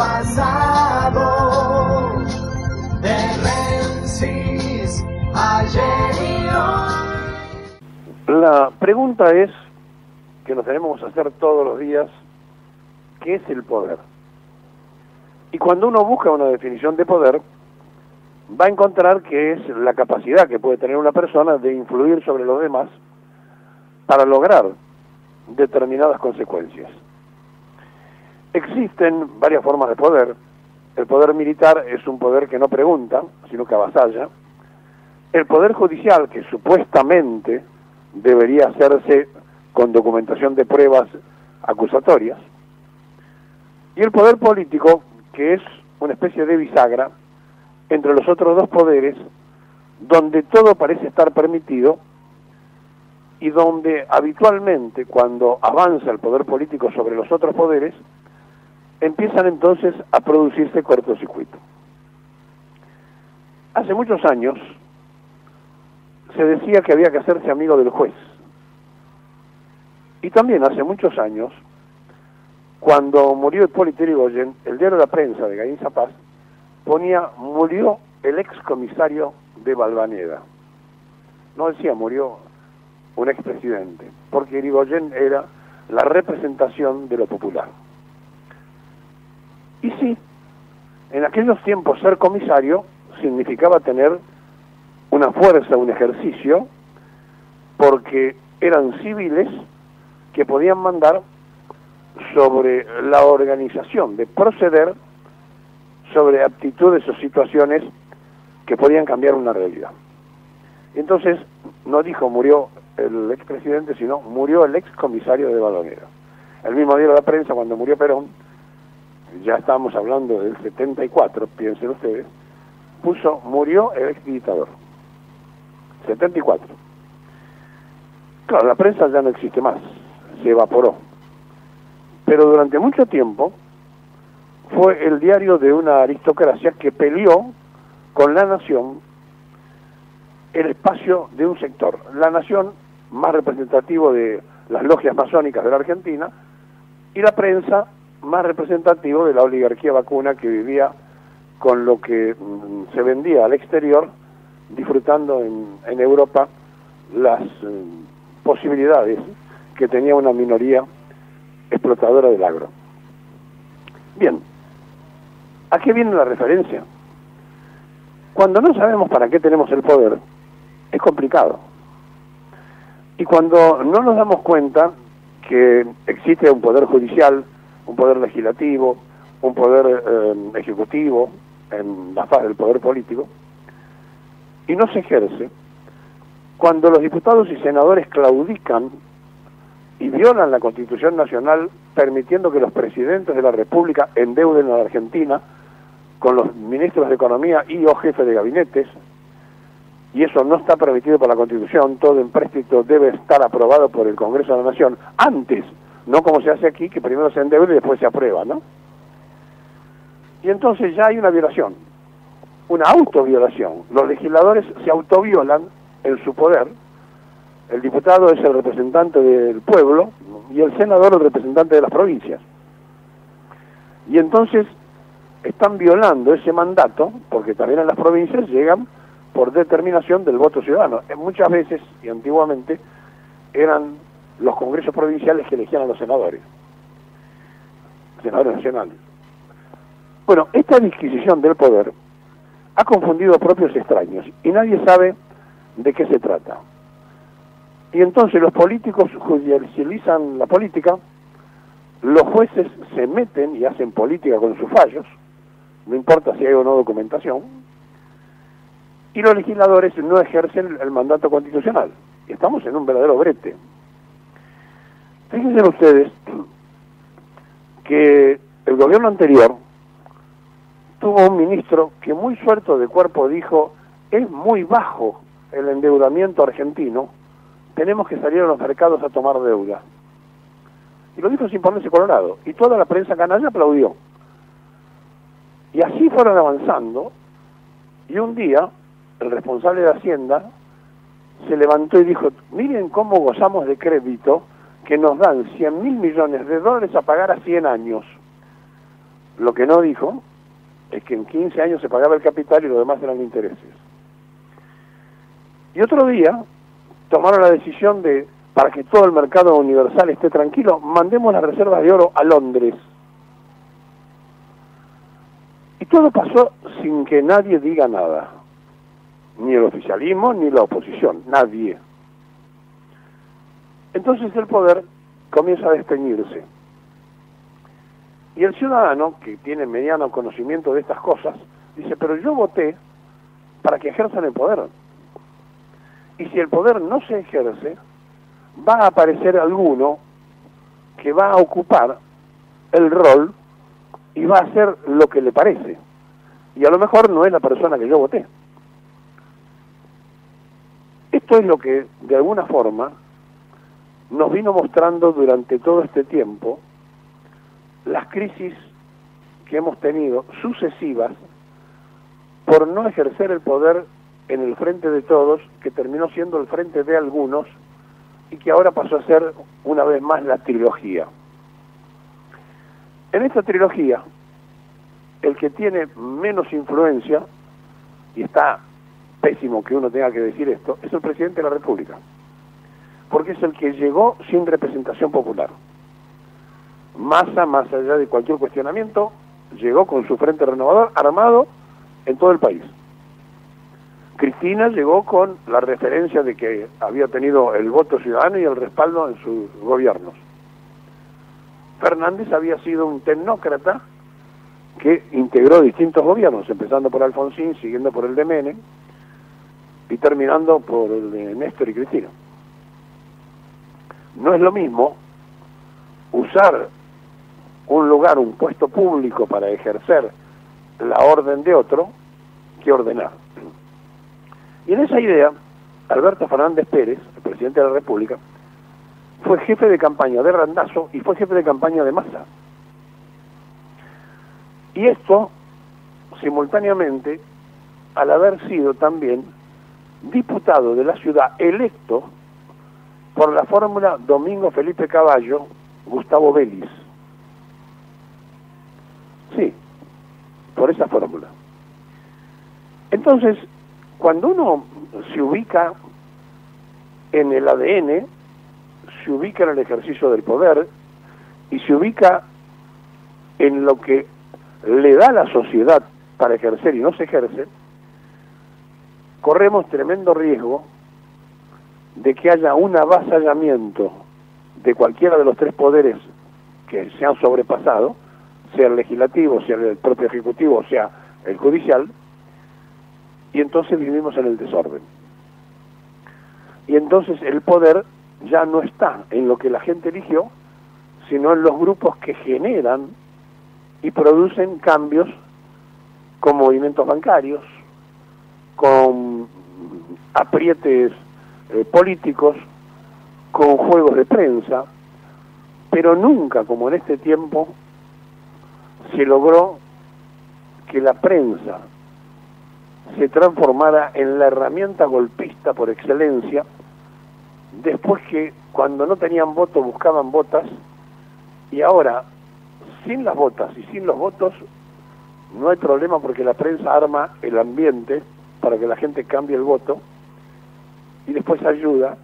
pasado, de Rensis, ayer y hoy. La pregunta es, que nos tenemos que hacer todos los días, ¿qué es el poder? Y cuando uno busca una definición de poder, va a encontrar que es la capacidad que puede tener una persona de influir sobre los demás para lograr determinadas consecuencias. Existen varias formas de poder. El poder militar es un poder que no pregunta, sino que avasalla. El poder judicial, que supuestamente debería hacerse con documentación de pruebas acusatorias. Y el poder político, que es una especie de bisagra entre los otros dos poderes, donde todo parece estar permitido y donde habitualmente, cuando avanza el poder político sobre los otros poderes, empiezan entonces a producirse cortocircuitos. Hace muchos años se decía que había que hacerse amigo del juez. Y también hace muchos años, cuando murió Hipólito Yrigoyen, el diario La Prensa de Gainza Paz ponía: murió el excomisario de Valvaneda. No decía murió un expresidente, porque Yrigoyen era la representación de lo popular. Y sí, en aquellos tiempos ser comisario significaba tener una fuerza, un ejercicio, porque eran civiles que podían mandar sobre la organización de proceder sobre aptitudes o situaciones que podían cambiar una realidad. Entonces, no dijo murió el expresidente, sino murió el excomisario de Valvaneda. El mismo día de La Prensa, cuando murió Perón, ya estábamos hablando del 74, piensen ustedes, puso murió el exdictador. 74. Claro, la prensa ya no existe más, se evaporó. Pero durante mucho tiempo fue el diario de una aristocracia que peleó con La Nación el espacio de un sector. La Nación, más representativo de las logias masónicas de la Argentina, y la prensa, más representativo de la oligarquía vacuna que vivía con lo que se vendía al exterior, disfrutando en Europa las posibilidades que tenía una minoría explotadora del agro. Bien, ¿a qué viene la referencia? Cuando no sabemos para qué tenemos el poder, es complicado. Y cuando no nos damos cuenta que existe un poder judicial, un poder legislativo, un poder ejecutivo, en la fase del poder político, y no se ejerce, cuando los diputados y senadores claudican y violan la Constitución Nacional, permitiendo que los presidentes de la República endeuden a la Argentina con los ministros de Economía y o jefes de gabinetes, y eso no está permitido por la Constitución, todo empréstito debe estar aprobado por el Congreso de la Nación, antes, no como se hace aquí, que primero se endeuda y después se aprueba, ¿no? Y entonces ya hay una violación, una autoviolación. Los legisladores se autoviolan en su poder. El diputado es el representante del pueblo y el senador el representante de las provincias. Y entonces están violando ese mandato, porque también en las provincias llegan por determinación del voto ciudadano. Muchas veces, y antiguamente, eran los congresos provinciales que elegían a los senadores nacionales. Bueno, esta disquisición del poder ha confundido a propios extraños y nadie sabe de qué se trata. Y entonces los políticos judicializan la política, los jueces se meten y hacen política con sus fallos, no importa si hay o no documentación, y los legisladores no ejercen el mandato constitucional. Y estamos en un verdadero brete. Fíjense ustedes que el gobierno anterior tuvo un ministro que muy suelto de cuerpo dijo: es muy bajo el endeudamiento argentino, tenemos que salir a los mercados a tomar deuda. Y lo dijo sin ponerse colorado, y toda la prensa canalla aplaudió. Y así fueron avanzando, y un día el responsable de Hacienda se levantó y dijo: miren cómo gozamos de crédito, que nos dan 100.000 millones de dólares a pagar a 100 años. Lo que no dijo es que en 15 años se pagaba el capital y lo demás eran intereses. Y otro día tomaron la decisión de, para que todo el mercado universal esté tranquilo, mandemos las reservas de oro a Londres. Y todo pasó sin que nadie diga nada. Ni el oficialismo, ni la oposición, nadie. Entonces el poder comienza a desteñirse. Y el ciudadano, que tiene mediano conocimiento de estas cosas, dice, pero yo voté para que ejerzan el poder. Y si el poder no se ejerce, va a aparecer alguno que va a ocupar el rol y va a hacer lo que le parece. Y a lo mejor no es la persona que yo voté. Esto es lo que, de alguna forma, nos vino mostrando durante todo este tiempo las crisis que hemos tenido sucesivas por no ejercer el poder en el frente de todos, que terminó siendo el frente de algunos y que ahora pasó a ser una vez más la trilogía. En esta trilogía, el que tiene menos influencia, y está pésimo que uno tenga que decir esto, es el presidente de la República, porque es el que llegó sin representación popular. Massa, más allá de cualquier cuestionamiento, llegó con su frente renovador armado en todo el país. Cristina llegó con la referencia de que había tenido el voto ciudadano y el respaldo en sus gobiernos. Fernández había sido un tecnócrata que integró distintos gobiernos, empezando por Alfonsín, siguiendo por el de Menem y terminando por el de Néstor y Cristina. No es lo mismo usar un lugar, un puesto público para ejercer la orden de otro que ordenar. Y en esa idea, Alberto Fernández Pérez, el presidente de la República, fue jefe de campaña de Randazzo y fue jefe de campaña de Massa. Y esto, simultáneamente, al haber sido también diputado de la ciudad electo por la fórmula Domingo Felipe Cavallo, Gustavo Vélez. Sí, por esa fórmula. Entonces, cuando uno se ubica en el ADN, se ubica en el ejercicio del poder y se ubica en lo que le da la sociedad para ejercer y no se ejerce, corremos tremendo riesgo de que haya un avasallamiento de cualquiera de los tres poderes que se han sobrepasado, sea el legislativo, sea el propio ejecutivo, o sea el judicial, y entonces vivimos en el desorden. Y entonces el poder ya no está en lo que la gente eligió, sino en los grupos que generan y producen cambios con movimientos bancarios, con aprietes políticos, con juegos de prensa, pero nunca, como en este tiempo, se logró que la prensa se transformara en la herramienta golpista por excelencia, después que cuando no tenían voto buscaban botas, y ahora, sin las botas y sin los votos, no hay problema porque la prensa arma el ambiente para que la gente cambie el voto, y después ayuda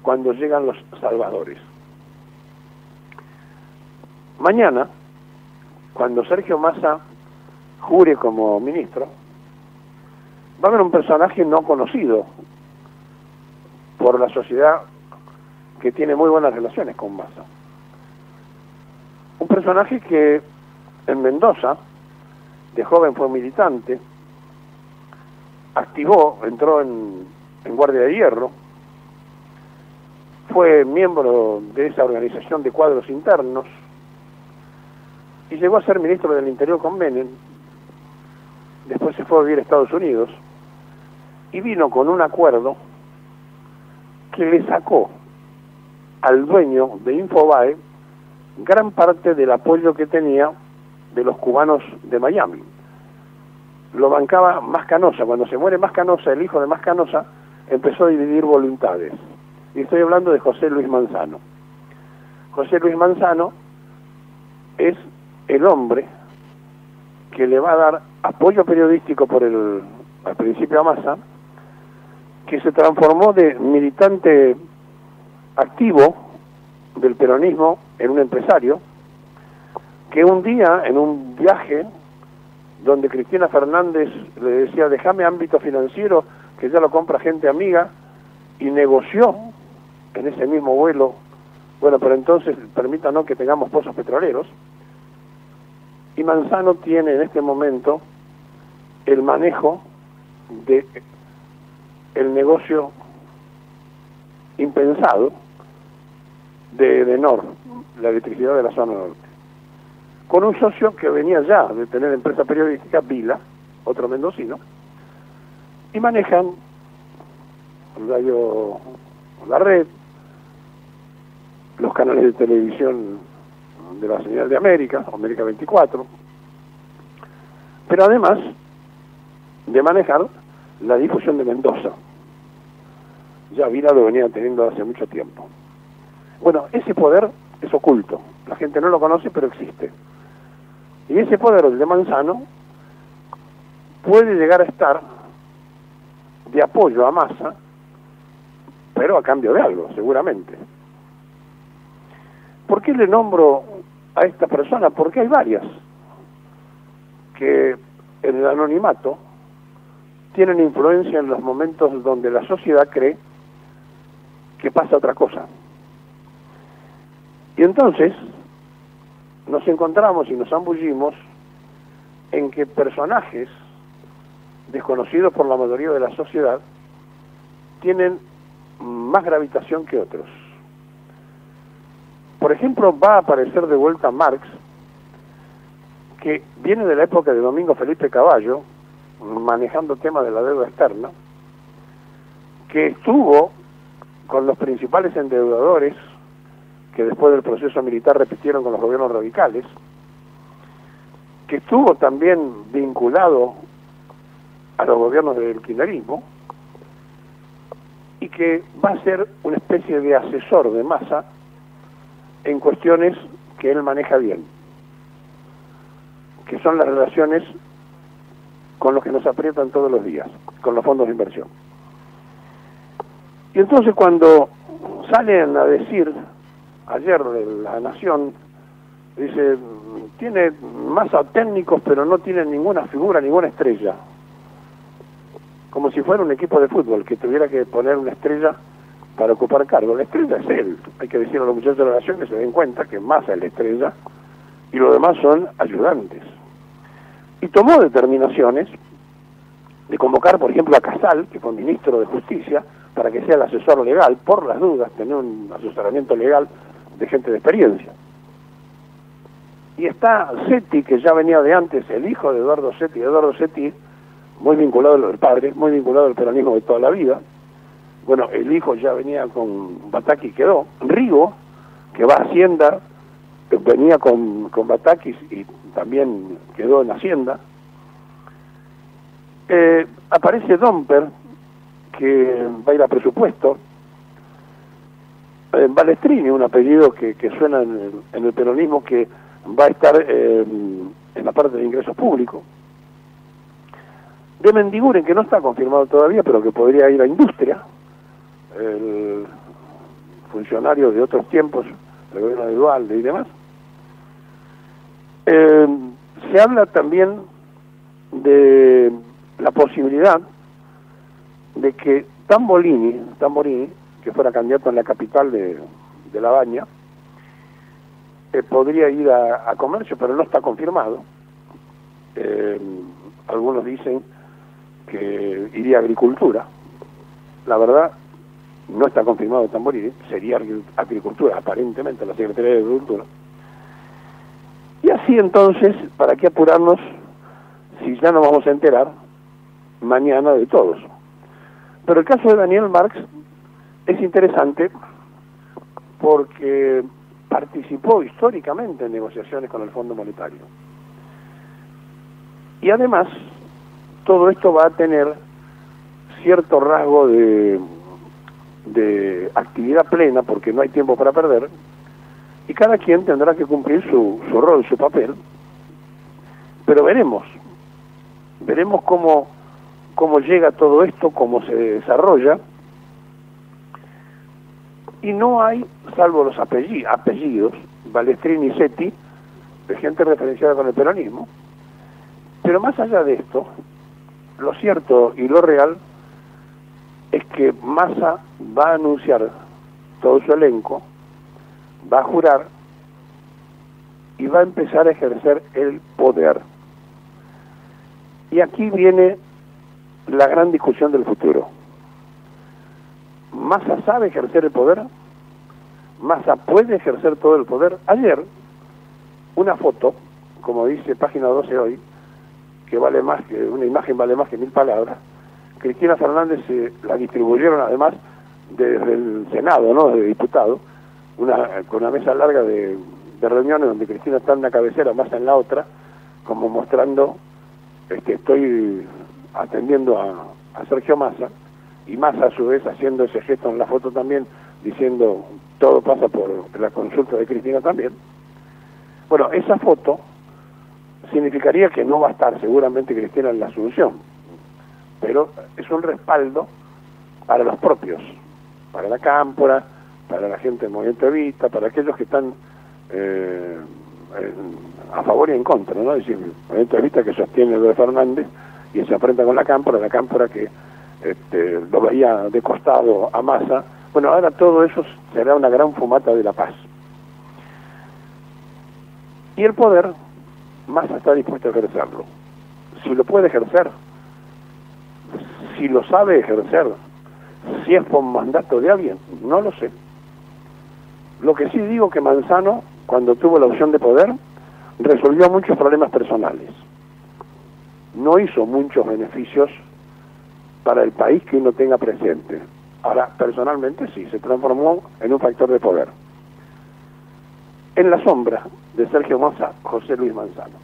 cuando llegan los salvadores. Mañana, cuando Sergio Massa jure como ministro, va a haber un personaje no conocido por la sociedad que tiene muy buenas relaciones con Massa. Un personaje que en Mendoza, de joven fue militante, entró en Guardia de Hierro, fue miembro de esa organización de cuadros internos y llegó a ser ministro del Interior con Menem. Después se fue a vivir a Estados Unidos y vino con un acuerdo que le sacó al dueño de Infobae gran parte del apoyo que tenía de los cubanos de Miami. Lo bancaba Mascanosa. Cuando se muere Mascanosa, el hijo de Mascanosa empezó a dividir voluntades. Y estoy hablando de José Luis Manzano. José Luis Manzano es el hombre que le va a dar apoyo periodístico al principio a Massa, que se transformó de militante activo del peronismo en un empresario, que un día, en un viaje, donde Cristina Fernández le decía, déjame ámbito financiero, que ya lo compra gente amiga, y negoció en ese mismo vuelo, bueno, pero entonces permítanos que tengamos pozos petroleros, y Manzano tiene en este momento el manejo de el negocio impensado de Edenor, la electricidad de la zona norte, con un socio que venía ya de tener empresa periodística, Vila, otro mendocino, y manejan Radio La Red, los canales de televisión de la señal de América, América 24, pero además de manejar la difusión de Mendoza. Ya Vila lo venía teniendo hace mucho tiempo. Bueno, ese poder es oculto, la gente no lo conoce, pero existe. Y ese poder, el de Manzano, puede llegar a estar de apoyo a Massa, pero a cambio de algo, seguramente. ¿Por qué le nombro a esta persona? Porque hay varias que en el anonimato tienen influencia en los momentos donde la sociedad cree que pasa otra cosa. Y entonces nos encontramos y nos zambullimos en que personajes desconocidos por la mayoría de la sociedad tienen más gravitación que otros. Por ejemplo, va a aparecer de vuelta Marx, que viene de la época de Domingo Felipe Cavallo, manejando temas de la deuda externa, que estuvo con los principales endeudadores que después del proceso militar repitieron con los gobiernos radicales, que estuvo también vinculado a los gobiernos del kirchnerismo, y que va a ser una especie de asesor de Massa en cuestiones que él maneja bien, que son las relaciones con los que nos aprietan todos los días, con los fondos de inversión. Y entonces cuando salen a decir, ayer de La Nación, dice, tiene masa técnicos, pero no tiene ninguna figura, ninguna estrella. Como si fuera un equipo de fútbol que tuviera que poner una estrella para ocupar cargo. La estrella es él. Hay que decir a los muchachos de La Nación que se den cuenta que Massa es la estrella y los demás son ayudantes. Y tomó determinaciones de convocar, por ejemplo, a Casal, que fue ministro de Justicia, para que sea el asesor legal, por las dudas, tener un asesoramiento legal de gente de experiencia. Y está Setti, que ya venía de antes, el hijo de Eduardo Setti, muy vinculado al padre, muy vinculado al peronismo de toda la vida. Bueno, el hijo ya venía con Batakis, quedó. Rigo, que va a Hacienda, venía con Batakis y también quedó en Hacienda. Aparece Domper, que va a ir a presupuesto. Balestrini, un apellido que suena en el peronismo, que va a estar en la parte de ingresos públicos. De Mendiguren, que no está confirmado todavía, pero que podría ir a industria, el funcionario de otros tiempos, del gobierno de Duhalde y demás. Se habla también de la posibilidad de que Tambolini, que fuera candidato en la capital de La Baña, podría ir a comercio, pero no está confirmado. Algunos dicen que iría a agricultura. La verdad, no está confirmado Tambolini, sería agricultura, aparentemente, la Secretaría de Agricultura. Y así entonces, ¿para qué apurarnos si ya nos vamos a enterar mañana de todos? Pero el caso de Daniel Marx es interesante porque participó históricamente en negociaciones con el Fondo Monetario. Y además, todo esto va a tener cierto rasgo de actividad plena, porque no hay tiempo para perder, y cada quien tendrá que cumplir su rol, su papel, Pero veremos cómo llega todo esto, cómo se desarrolla, y no hay, salvo los apellidos, Balestrini y Setti, de gente referenciada con el peronismo. Pero más allá de esto, lo cierto y lo real es que Massa va a anunciar todo su elenco, va a jurar y va a empezar a ejercer el poder. Y aquí viene la gran discusión del futuro. ¿Massa sabe ejercer el poder? ¿Massa puede ejercer todo el poder? Ayer, una foto, como dice Página 12 hoy, que vale más que una imagen, vale más que 1000 palabras. Cristina Fernández la distribuyeron además desde el Senado, ¿no?, de diputado, con una mesa larga de reuniones donde Cristina está en una cabecera, Massa en la otra, como mostrando estoy atendiendo a Sergio Massa, y Massa a su vez haciendo ese gesto en la foto también, diciendo todo pasa por la consulta de Cristina también. Bueno, esa foto significaría que no va a estar seguramente Cristina en la Asunción, pero es un respaldo para los propios, para la Cámpora, para la gente del Movimiento Evita, para aquellos que están a favor y en contra, ¿no? Es decir, el Movimiento Evita que sostiene lo de Fernández y se enfrenta con la Cámpora que lo veía de costado a Massa. Bueno, ahora todo eso será una gran fumata de la paz. Y el poder, Massa está dispuesto a ejercerlo. Si lo puede ejercer, si lo sabe ejercer, si es por mandato de alguien, no lo sé. Lo que sí digo que Manzano, cuando tuvo la opción de poder, resolvió muchos problemas personales. No hizo muchos beneficios para el país que uno tenga presente. Ahora, personalmente sí, se transformó en un factor de poder. En la sombra de Sergio Massa, José Luis Manzano.